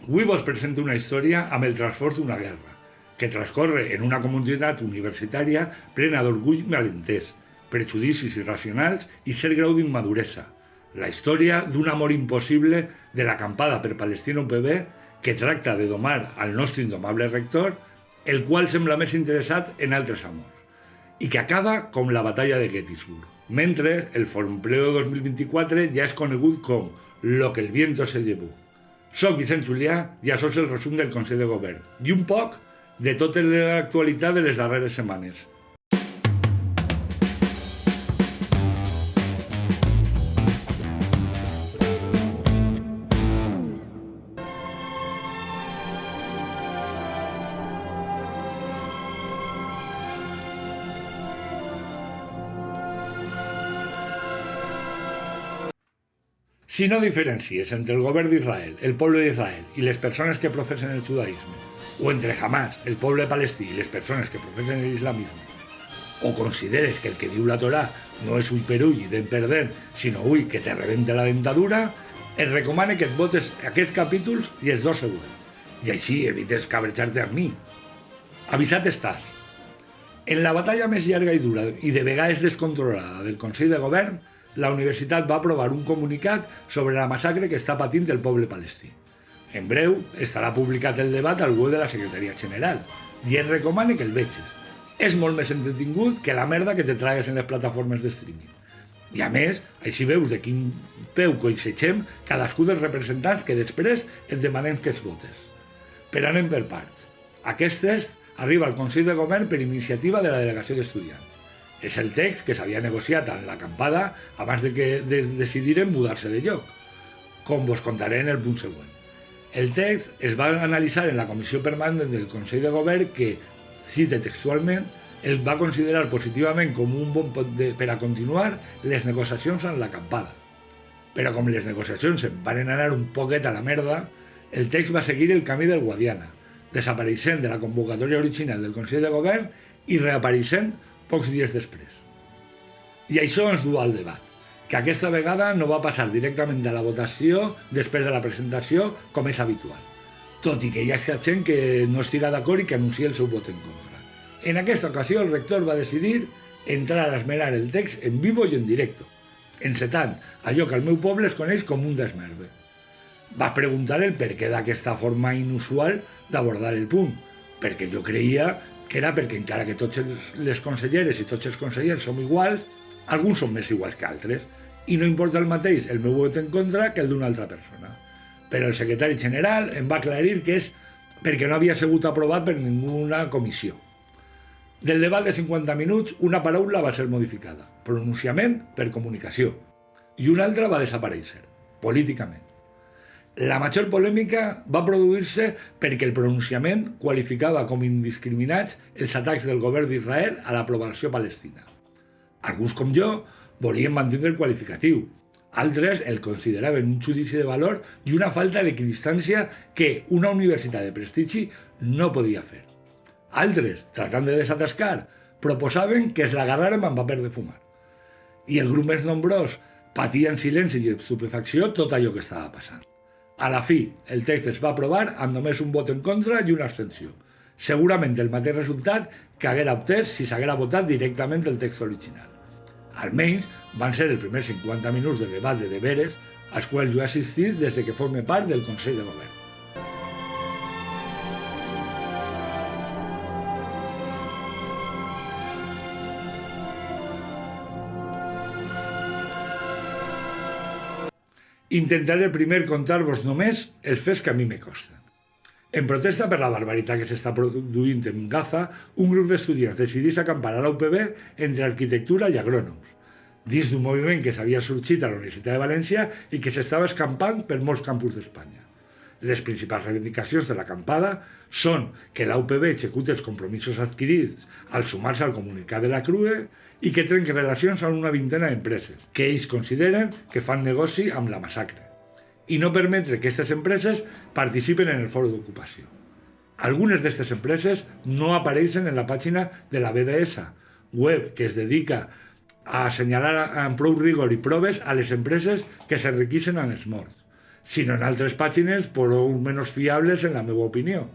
Avui vos presento una història amb el trasfons d'una guerra, que transcorre en una comunitat universitària plena d'orgull malentès, prejudicis irracionals i cert grau d'immaduresa. La història d'un amor impossible de l'acampada per Palestina UPB que tracta de domar al nostre indomable rector, el qual sembla més interessat en altres amors, i que acaba com la batalla de Gettysburg, mentre el Forumpleo 2024 ja és conegut com lo que el viento se llevó. Soc Vicent Julià i això és el resum del Consell de Govern i un poc de tota l'actualitat de les darreres setmanes. Si no diferencies entre el govern d'Israel, el poble d'Israel i les persones que professen el judaïsme, o entre Hamas, el poble palestí i les persones que professen l'islamisme, o consideres que el que diu la Torà no és ull per ull i dent per dent, sinó ull que te rebenta la dentadura, et recomane que et votes aquests capítols i els dos següents, i així evites cabrejar-te amb mi. Avisat estàs. En la batalla més llarga i dura i de vegades descontrolada del Consell de Govern, la universitat va aprovar un comunicat sobre la massacre que està patint el poble palestí. En breu estarà publicat el debat al web de la Secretaria General i et recomane que el vegis. És molt més entretingut que la merda que te tragues en les plataformes de streaming. I a més, així veus de quin peu coixegem cadascú dels representants que després et demanem que els votes. Però anem per parts. Aquest text arriba al Consell de Govern per iniciativa de la delegació d'estudiants. És el text que s'havia negociat amb l'acampada abans de que decidiren mudar-se de lloc, com vos contaré en el punt següent. El text es va analitzar en la comissió permanent del Consell de Govern que, cite textualment, el va considerar positivament com un bon per a continuar les negociacions amb l'acampada. Però com les negociacions se'n van anar un poquet a la merda, el text va seguir el camí del Guadiana, desapareixent de la convocatòria original del Consell de Govern i reapareixent pocs dies després. I això ens du al debat, que aquesta vegada no va passar directament a la votació després de la presentació com és habitual, tot i que hi ha gent que no estiga d'acord i que anuncia el seu vot en contra. En aquesta ocasió el rector va decidir entrar a esmenar el text en vivo i en directo, encetant allò que al meu poble es coneix com un desmerve. Va preguntar el per què d'aquesta forma inusual d'abordar el punt, perquè jo creia que era perquè encara que totes les conselleres i tots els consellers som iguals, alguns són més iguals que altres, i no importa el mateix el meu vot en contra que el d'una altra persona. Però el secretari general em va aclarir que és perquè no havia sigut aprovat per ninguna comissió. Del debat de 50 minuts, una paraula va ser modificada, pronunciament per comunicació, i una altra va desaparèixer, políticament. La major polèmica va produir-se perquè el pronunciament qualificava com indiscriminats els atacs del govern d'Israel a la població palestina. Alguns com jo volien mantenir el qualificatiu, altres el consideraven un judici de valor i una falta d'equidistància que una universitat de prestigi no podria fer. Altres, tratant de desatascar, proposaven que es l'agarràrem amb paper de fumar. I el grup més nombrós patia en silenci i estupefacció tot allò que estava passant. A la fi, el text es va aprovar amb només un vot en contra i una abstenció. Segurament el mateix resultat que haguera obtès si s'haguera votat directament el text original. Almenys van ser els primers 50 minuts de debat de deberes als quals jo he assistit des de que forme part del Consell de Govern. Intentaré primer contar-vos només els fets que a mi me costen. En protesta per la barbaritat que s'està produint en Gaza, un grup d'estudiants decidís acampar a la UPB entre arquitectura i agrònoms, dins d'un moviment que s'havia sorgit a la Universitat de València i que s'estava escampant per molts campus d'Espanya. Les principals reivindicacions de l'acampada són que la UPB executi els compromisos adquirits al sumar-se al comunicat de la CRUE i que trenqui relacions amb una vintena d'empreses, que ells consideren que fan negoci amb la massacre, i no permetre que aquestes empreses participen en el foro d'ocupació. Algunes d'aquestes empreses no apareixen en la pàgina de la BDS, web que es dedica a assenyalar amb prou rigor i proves a les empreses que s'enriqueixen amb els morts, sinó en altres pàgines prou menys fiables en la meva opinió.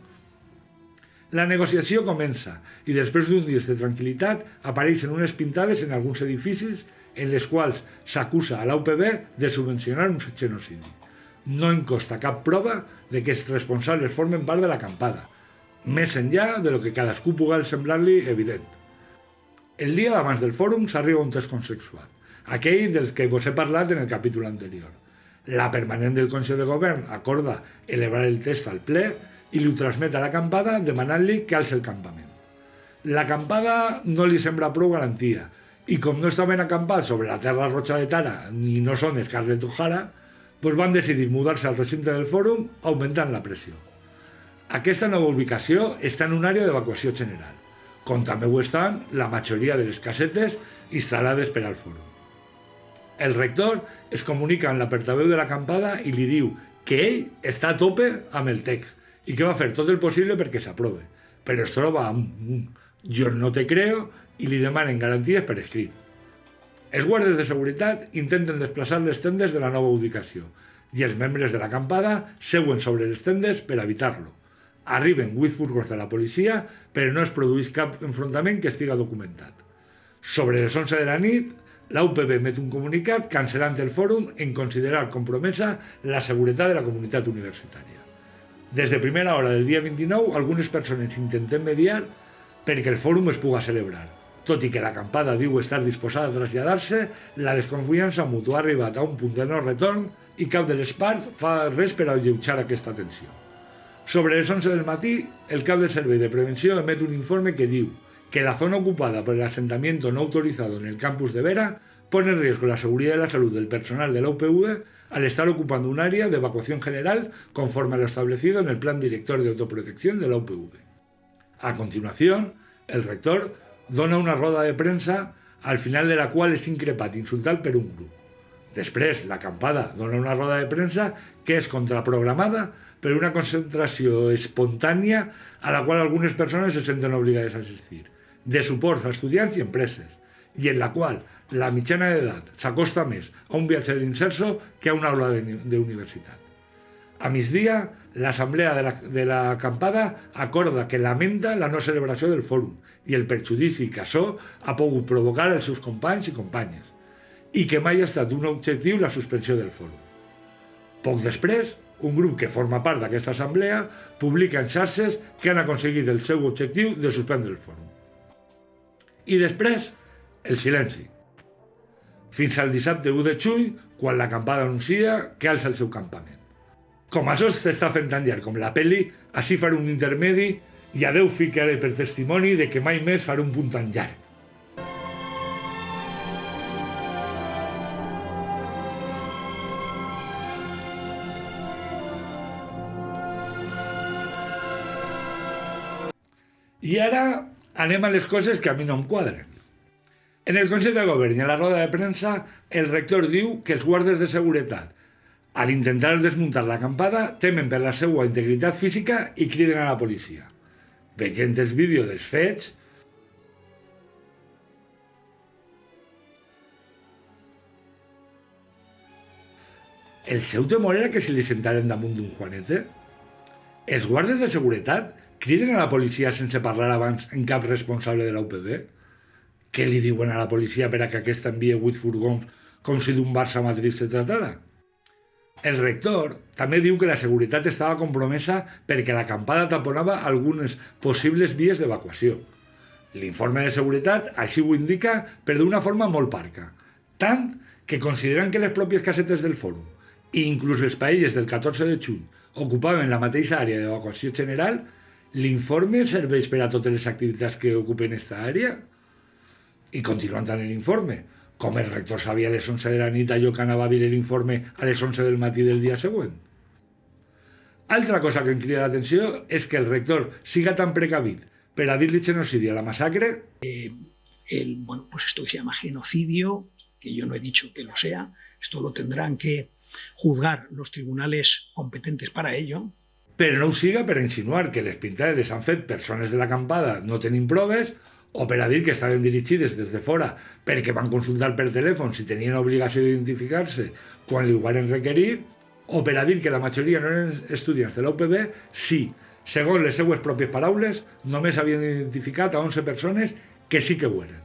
La negociació comença i després d'uns dies de tranquil·litat apareixen unes pintades en alguns edificis en les quals s'acusa a la UPB de subvencionar un genocidi. No en consta cap prova de que els responsables formen part de l'acampada, més enllà de lo que cadascú pugui semblar-li evident. El dia d'abans del fòrum s'arriba a un text consensuat, aquell dels que vos he parlat en el capítol anterior. La permanent del Consell de Govern acorda elevar el text al ple i li transmet a l'acampada demanant-li que alci el campament. L'acampada no li sembla prou garantia i com no estaven acampats sobre la terra roja de Tara ni no són Scarlett O'Hara, doncs van decidir mudar-se al recinte del fòrum augmentant la pressió. Aquesta nova ubicació està en una àrea d'evacuació general, com també ho estan la majoria de les casetes instal·lades per al fòrum. El rector es comunica amb la portaveu de l'acampada i li diu que ell està a tope amb el text i que va fer tot el possible perquè s'aprove, però es troba amb un «jo no te creo» i li demanen garanties per escrit. Els guàrdies de seguretat intenten desplaçar les tendes de la nova ubicació i els membres de l'acampada seuen sobre les tendes per evitar-lo. Arriben 8 furgons de la policia, però no es produeix cap enfrontament que estiga documentat. Sobre les 11 de la nit, la UPB emet un comunicat cancel·lant el fòrum en considerar compromesa la seguretat de la comunitat universitària. Des de primera hora del dia 29, algunes persones intenten mediar perquè el fòrum es puga celebrar. Tot i que l'acampada diu estar disposada a traslladar-se, la desconfiança mútua ha arribat a un punt de no retorn i cap de les parts fa res per alleujar aquesta tensió. Sobre les 11 del matí, el cap del Servei de Prevenció emet un informe que diu que la zona ocupada por el asentamiento no autorizado en el campus de Vera pone en riesgo la seguridad y la salud del personal de la UPV al estar ocupando un área de evacuación general conforme a lo establecido en el Plan Director de Autoprotección de la UPV. A continuación, el rector dona una roda de premsa al final de la qual és increpat i insultat per un grup. Després, l'acampada dona una roda de premsa que és contraprogramada per una concentració espontània a la qual algunes persones se senten obligades a assistir, de suport a estudiants i empreses, i en la qual la mitjana d'edat s'acosta més a un viatge d'inserso que a una aula d'universitat. A migdia, l'assemblea de l'acampada acorda que lamenta la no celebració del fòrum i el perjudici que això ha pogut provocar als seus companys i companyes, i que mai ha estat un objectiu la suspensió del fòrum. Poc després, un grup que forma part d'aquesta assemblea publica en xarxes que han aconseguit el seu objectiu de suspendre el fòrum. I després, el silenci. Fins al dissabte 1 de juny, quan l'acampada anuncia que alça el seu campament. Com això s'està fent tan llarg com la pel·li, així faré un intermedi i a Déu ficaré per testimoni de que mai més faré un punt tan llarg. I ara anem a les coses que a mi no em quadren. En el Consell de Govern i a la roda de premsa, el rector diu que els guàrdies de seguretat, al intentar desmuntar l'acampada, temen per la seva integritat física i criden a la policia. Veient els vídeos dels fets, el seu temor era que se li sentaren damunt d'un Juanete. Els guàrdies de seguretat criden a la policia sense parlar abans en cap responsable de la UPB? Què li diuen a la policia per a que aquesta envie 8 furgons com si d'un Barça Madrid se tratara? El rector també diu que la seguretat estava compromesa perquè l'acampada taponava algunes possibles vies d'evacuació. L'informe de seguretat així ho indica, però d'una forma molt parca, tant que consideren que les pròpies casetes del fòrum i inclús les paelles del 14 de juny ocupaven la mateixa àrea d'evacuació general, l'informe serveix per a totes les activitats que ocupen aquesta àrea? I continuant tant l'informe, com el rector sabia a les 11 de la nit allò que anava a dir l'informe a les 11 del matí del dia següent. Altra cosa que em crida l'atenció és que el rector siga tan precavit per a dir-li genocidi a la massacre. Pues esto que se llama genocidio, que yo no he dicho que lo sea, esto lo tendrán que juzgar los tribunales competentes para ello. Però no ho siga per insinuar que les pintades les han fet persones de l'acampada no tenint proves o per a dir que estaven dirigides des de fora perquè van consultar per telèfon si tenien obligació d'identificar-se quan li ho van requerir, o per a dir que la majoria no eren estudiants de la UPB, sí, segons les seues pròpies paraules, només havien identificat a 11 persones que sí que ho eren.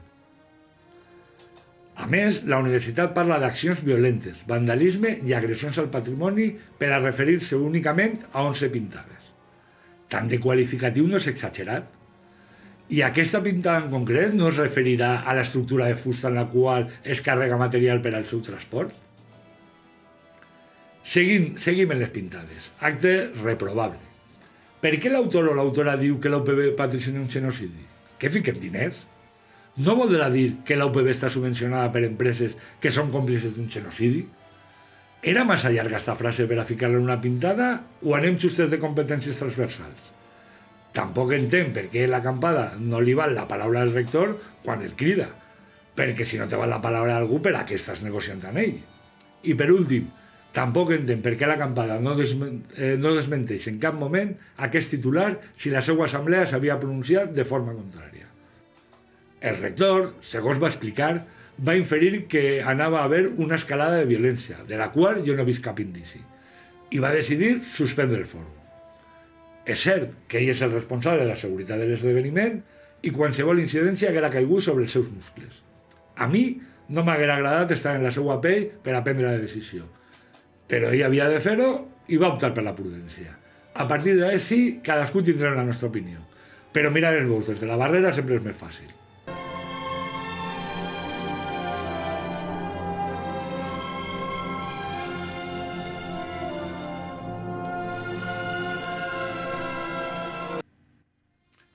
A més, la universitat parla d'accions violentes, vandalisme i agressions al patrimoni per a referir-se únicament a 11 pintades. Tant de qualificatiu no és exagerat. I aquesta pintada en concret no es referirà a l'estructura de fusta en la qual es carrega material per al seu transport? Seguim en les pintades. Acte reprovable. Per què l'autor o l'autora diu que la UPB patrocina un genocidi? Què fiquem diners? No voldrà dir que la UPB està subvencionada per empreses que són còmplices d'un genocidi? Era massa llarga esta frase per a ficar-la en una pintada o anem justes de competències transversals? Tampoc entenc per què l'acampada no li val la paraula del rector quan el crida, perquè si no te val la paraula d'algú, per a què estàs negociant amb ell? I per últim, tampoc entenc per què l'acampada no desmenteix en cap moment aquest titular si la seva assemblea s'havia pronunciat de forma contrària. El rector, segons va explicar, va inferir que anava a haver una escalada de violència, de la qual jo no he vist cap indici, i va decidir suspendre el fòrum. És cert que ell és el responsable de la seguretat de l'esdeveniment i qualsevol incidència haguera caigut sobre els seus muscles. A mi no m'haguera agradat estar en la seva pell per a prendre la decisió, però ell havia de fer-ho i va optar per la prudència. A partir d'ací, cadascú tindrà la nostra opinió, però mirar els bous des de la barrera sempre és més fàcil.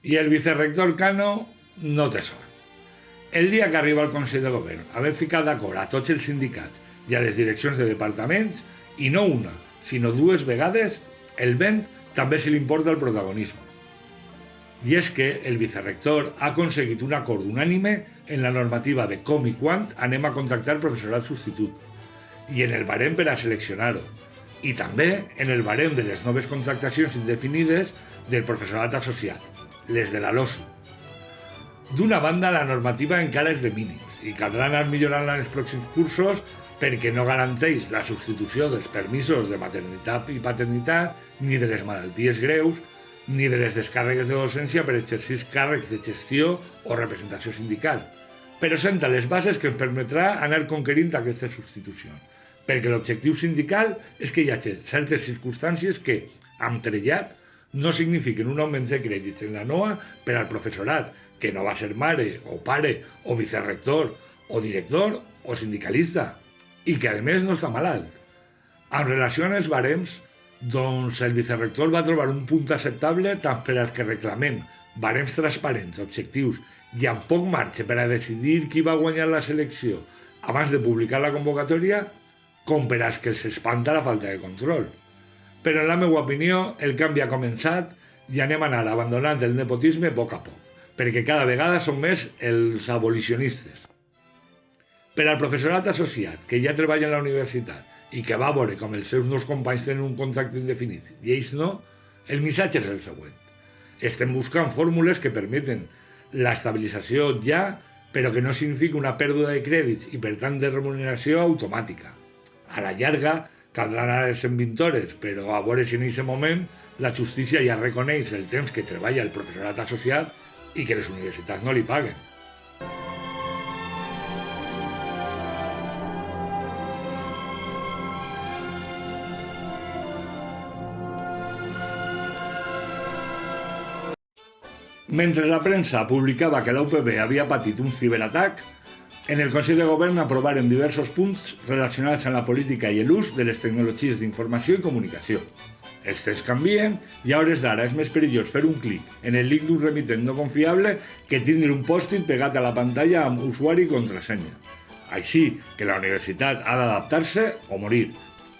I el vicerrector Cano no té sort. El dia que arriba al Consell de Govern, haver ficat d'acord a tots els sindicats i a les direccions de departaments, i no una, sinó dues vegades, el vent també se li importa el protagonisme. I és que el vicerrector ha aconseguit un acord unànime en la normativa de com i quan anem a contractar professorat substitut, i en el barem per a seleccionar-ho, i també en el barem de les noves contractacions indefinides del professorat associat, les de la LOSU. D'una banda, la normativa encara és de mínims i caldrà anar millorant-la en els pròxims cursos perquè no garanteix la substitució dels permisos de maternitat i paternitat, ni de les malalties greus, ni de les descàrregues de docència per exercir càrrecs de gestió o representació sindical, però senta les bases que ens permetrà anar conquerint aquestes substitucions, perquè l'objectiu sindical és que hi hagi certes circumstàncies que, amb trellat, no signifiquen un augment de crèdits en la NOA per al professorat, que no va ser mare, o pare, o vicerrector, o director, o sindicalista, i que a més no està malalt. En relació amb els barems, doncs el vicerrector va trobar un punt acceptable tant per als que reclamem barems transparents, objectius, i amb poc marge per a decidir qui va guanyar la selecció abans de publicar la convocatòria, com per als que els espanta la falta de control. Però en la meva opinió el canvi ha començat i anem a anar abandonant el nepotisme a poc, perquè cada vegada són més els abolicionistes. Per al professorat associat, que ja treballa en la universitat i que va veure com els seus nous companys tenen un contracte indefinit i ells no, el missatge és el següent. Estem buscant fórmules que permeten l'estabilització ja, però que no significa una pèrdua de crèdits i per tant de remuneració automàtica. A la llarga, caldrà anar a les 120 hores, però a veure si en aquest moment la justícia ja reconeix el temps que treballa el professorat associat i que les universitats no li paguen. Mentre la premsa publicava que la UPB havia patit un ciberatac, en el Consell de Govern aprovaren diversos punts relacionats amb la política i l'ús de les tecnologies d'informació i comunicació. Els temps canvien i a hores d'ara és més perillós fer un clic en el link d'un remitent no confiable que tindre un pòst-it pegat a la pantalla amb usuari i contrasenya. Així que la universitat ha d'adaptar-se o morir,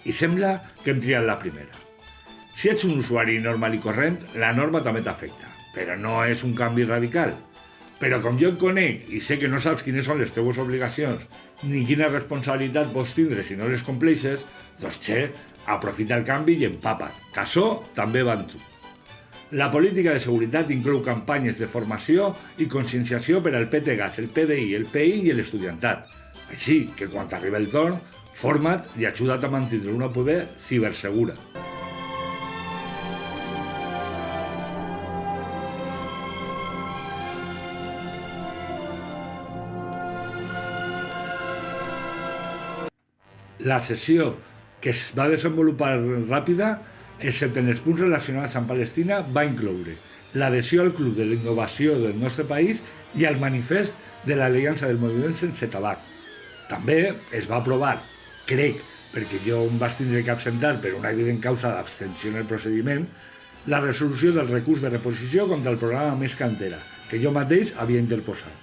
i sembla que hem triat la primera. Si ets un usuari normal i corrent, la norma també t'afecta, però no és un canvi radical. Però com jo et conec i sé que no saps quines són les teves obligacions ni quina responsabilitat pots tindre si no les compleixes, doncs aprofita el canvi i empapa't, que això també va amb tu. La política de seguretat inclou campanyes de formació i conscienciació per al PTGAS, el PDI, el PI i l'estudiantat, Així que quan arribi el torn, forma't i ajuda't a mantenir una UPB cibersegura. La sessió que es va desenvolupar ràpida, excepte en els punts relacionats amb Palestina, va incloure l'adhesió al Club de la Innovació del nostre país i al manifest de l'Aliança del Moviment Sense Tabac. També es va aprovar, crec, perquè jo em vaig tindre que absentar per una evident causa d'abstenció en el procediment, la resolució del recurs de reposició contra el programa Més Cantera, que jo mateix havia interposat.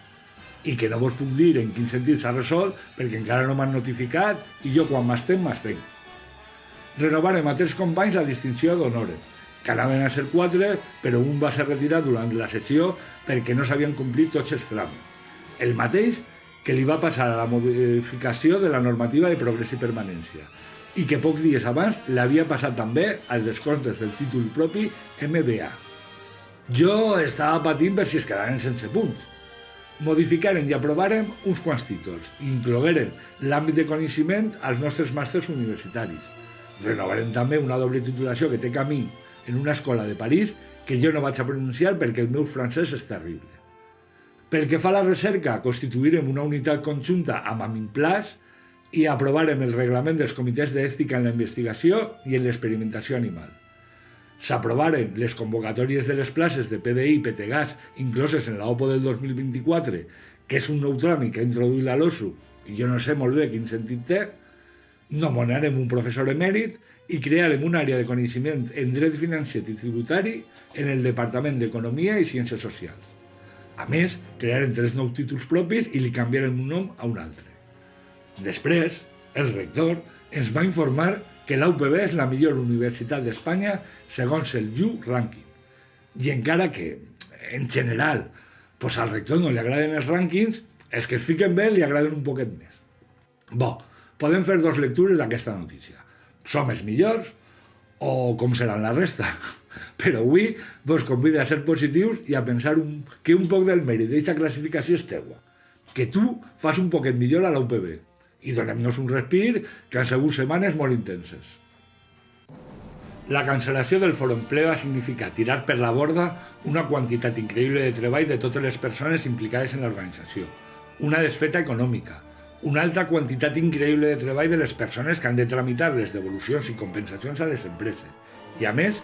I que no vos puc dir en quin sentit s'ha resolt perquè encara no m'han notificat i jo quan m'estenc. Renovarem a 3 companys la distinció d'honor, que anaven a ser 4, però un va ser retirat durant la sessió perquè no s'havien complit tots els tràmits. El mateix que li va passar a la modificació de la normativa de progrés i permanència i que pocs dies abans l'havia passat també als descomptes del títol propi MBA. Jo estava patint per si es quedaven sense punts. Modificarem i aprovarem uns quants títols i incloguerem l'àmbit de coneixement als nostres màsters universitaris. Renovarem també una doble titulació que té camí en una escola de París que jo no vaig a pronunciar perquè el meu francès és terrible. Pel que fa a la recerca, constituirem una unitat conjunta amb Aminplàs i aprovarem el reglament dels comitès d'ètica en la investigació i en l'experimentació animal. S'aprovaren les convocatòries de les places de PDI i PTGAS incloses en la OPO del 2024, que és un nou tràmit que ha introduït la LOSU, i jo no sé molt bé quin sentit té. Nomenarem un professor emèrit i crearem una àrea de coneixement en dret financer i tributari en el Departament d'Economia i Ciències Socials. A més, crearem 3 nous títols propis i li canviarem un nom a un altre. Després, el rector ens va informar que la UPB és la millor universitat d'Espanya segons el U Ranking. I encara que, en general, al rector no li agraden els rànquings, els que es fiquen bé li agraden un poquet més. Podem fer 2 lectures d'aquesta notícia. Som els millors o com seran la resta? Però avui vos convido a ser positius i a pensar que un poc del mèrit d'aquesta classificació és teua. Que tu fas un poquet millor a la UPB. I donem-nos un respir que han sigut setmanes molt intenses. La cancel·lació del Foro Empleo ha significat tirar per la borda una quantitat increïble de treball de totes les persones implicades en l'organització, una desfeta econòmica, una altra quantitat increïble de treball de les persones que han de tramitar les devolucions i compensacions a les empreses, i a més,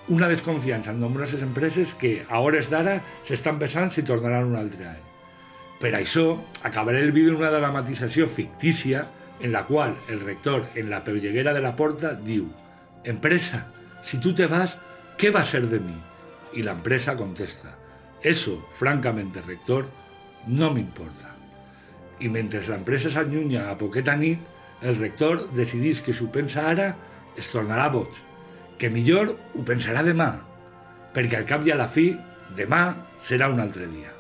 una desconfiança en nombroses empreses que, a hores d'ara, s'estan pensant si tornaran un altre any. Per això, acabaré el vídeo en una dramatització fictícia en la qual el rector, en la pelleguera de la porta, diu: «Empresa, si tú te vas, ¿qué va a ser de mí?» Y la empresa contesta: «Eso, francamente, rector, no me importa». I mentre l'empresa s'allunya a poqueta nit, el rector decideix que si ho pensa ara, es tornarà boig, que millor ho pensarà demà, perquè al cap i a la fi, demà serà un altre dia.